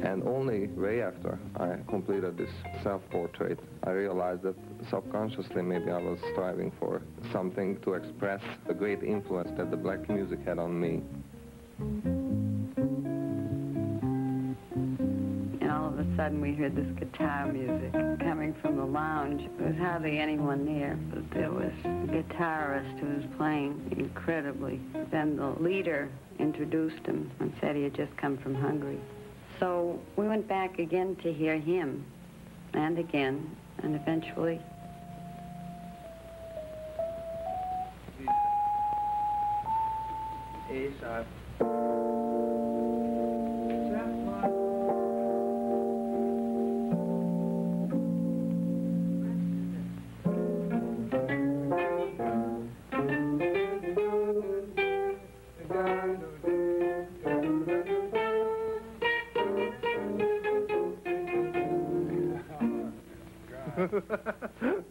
And only way after I completed this self-portrait, I realized that subconsciously maybe I was striving for something to express the great influence that the black music had on me. And all of a sudden we heard this guitar music coming from the lounge. There was hardly anyone there, but there was a guitarist who was playing incredibly. Then the leader introduced him and said he had just come from Hungary. So we went back again to hear him, and again, and eventually. A sharp.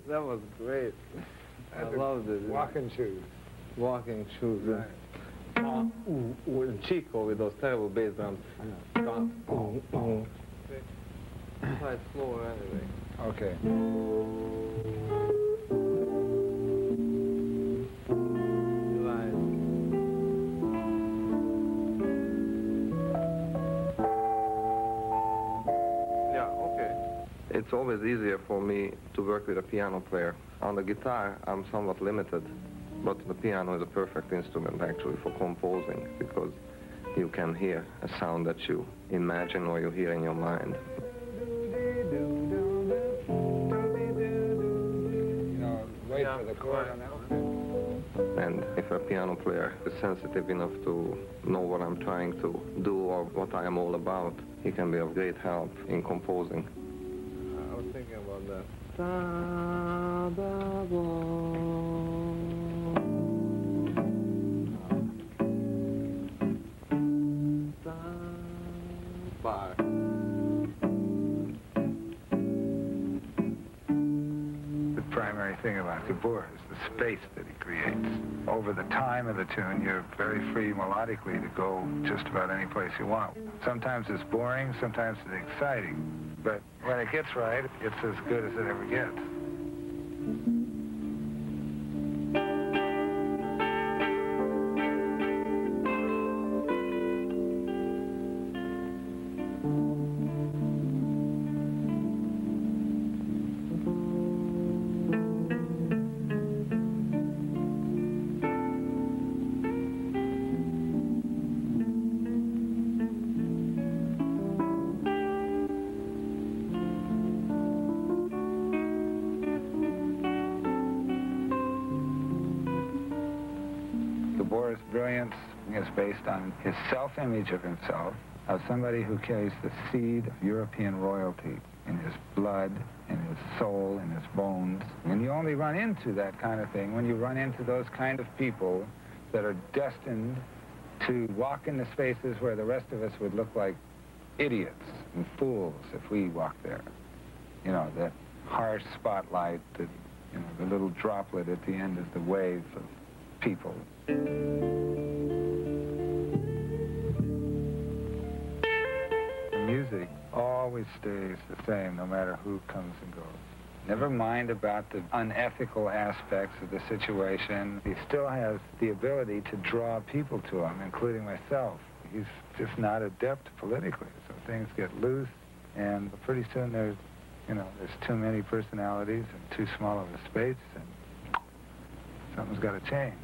That was great. I loved it. Walking shoes. Walking shoes. Right. With Chico with those terrible bass drums. Try it slower anyway. Okay. It's always easier for me to work with a piano player. On the guitar, I'm somewhat limited, but the piano is a perfect instrument actually for composing because you can hear a sound that you imagine or you hear in your mind. You know, wait for the chord on that one. And if a piano player is sensitive enough to know what I'm trying to do or what I am all about, he can be of great help in composing. I was thinking about that. Bar. The primary thing about Gabor is the space that he creates. Over the time of the tune, you're very free melodically to go just about any place you want. Sometimes it's boring, sometimes it's exciting. But when it gets right, it's as good as it ever gets. Gabor's brilliance is based on his self-image of himself, of somebody who carries the seed of European royalty in his blood, in his soul, in his bones. And you only run into that kind of thing when you run into those kind of people that are destined to walk in the spaces where the rest of us would look like idiots and fools if we walked there. You know, that harsh spotlight, that, you know, the little droplet at the end is the wave of people. The music always stays the same no matter who comes and goes. Never mind about the unethical aspects of the situation. He still has the ability to draw people to him, including myself. He's just not adept politically, so things get loose, and pretty soon there's too many personalities and too small of a space, and something's got to change.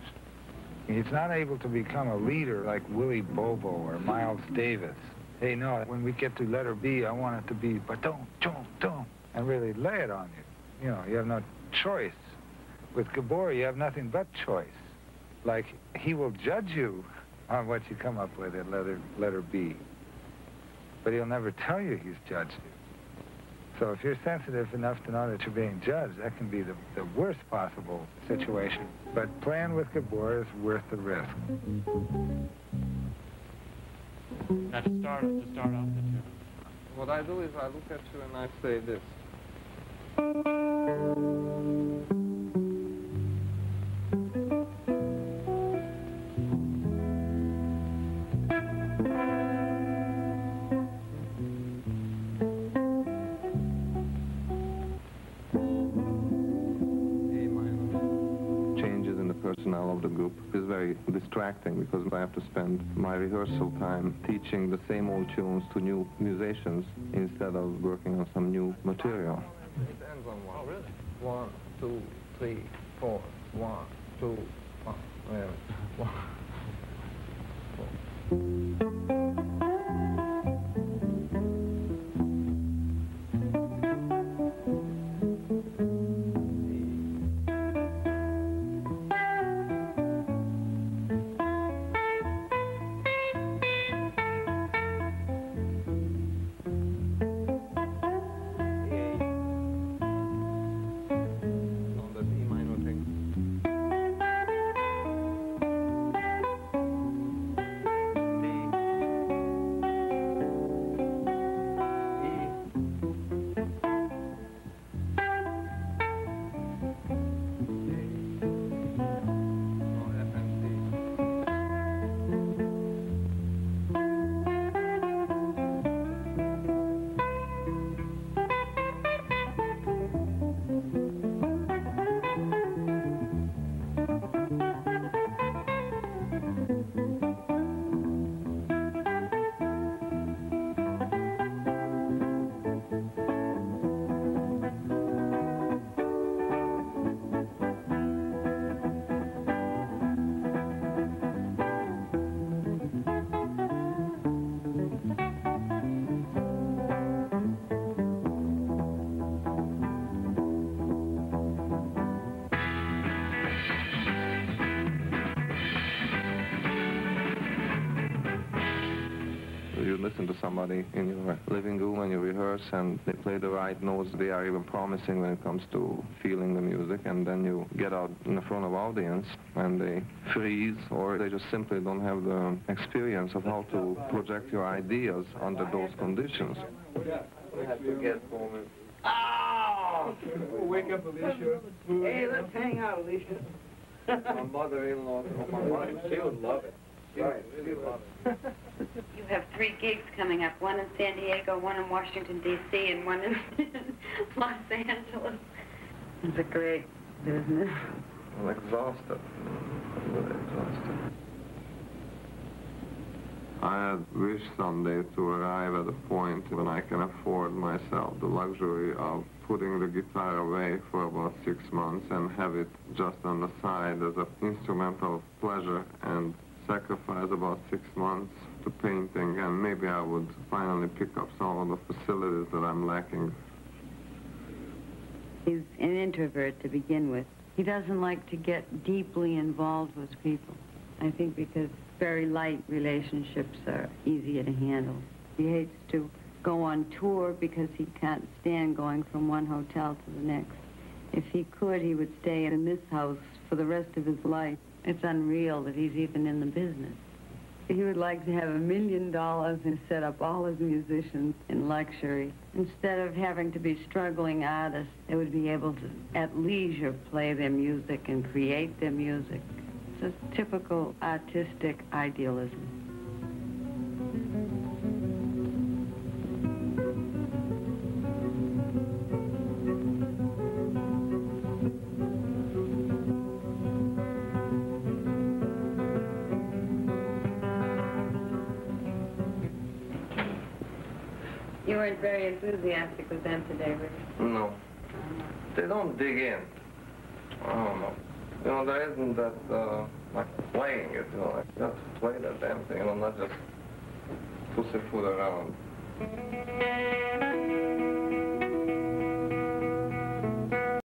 He's not able to become a leader like Willie Bobo or Miles Davis. Hey, no, when we get to letter B, I want it to be, but don't, and really lay it on you. You know, you have no choice. With Gabor, you have nothing but choice. Like, he will judge you on what you come up with at letter B. But he'll never tell you he's judged you. So if you're sensitive enough to know that you're being judged, that can be the worst possible situation. But playing with Gabor is worth the risk. Now to start off the tune. What I do is I look at you and I say this. personnel of the group. It's very distracting because I have to spend my rehearsal time teaching the same old tunes to new musicians instead of working on some new material. It ends on one. Oh, really? 1, 2, 3, 4. 1, 2, 1. Wait a minute. 1, 4. You listen to somebody in your living room and you rehearse and they play the right notes. They are even promising when it comes to feeling the music, and then you get out in front of audience and they freeze, or they just simply don't have the experience of how to project your ideas under those conditions. Oh! Wake up, Alicia. Hey, let's hang out, Alicia. My mother-in-law, she would love it. Right, she would love it. You have 3 gigs coming up, one in San Diego, one in Washington, D.C., and one in Los Angeles. It's a great business. I'm exhausted. I'm really exhausted. I had wished someday to arrive at a point when I can afford myself the luxury of putting the guitar away for about 6 months and have it just on the side as an instrumental pleasure and sacrifice about 6 months to painting, and maybe I would finally pick up some of the facilities that I'm lacking. He's an introvert to begin with. He doesn't like to get deeply involved with people. I think because very light relationships are easier to handle. He hates to go on tour because he can't stand going from one hotel to the next. If he could, he would stay in this house for the rest of his life. It's unreal that he's even in the business. He would like to have $1 million and set up all his musicians in luxury. Instead of having to be struggling artists, they would be able to, at leisure, play their music and create their music. It's a typical artistic idealism. You weren't very enthusiastic with them today, were you? No. They don't dig in. I don't know. You know, there isn't that, like, playing it, you know, like, just play that damn thing, you know, not just pussyfoot around.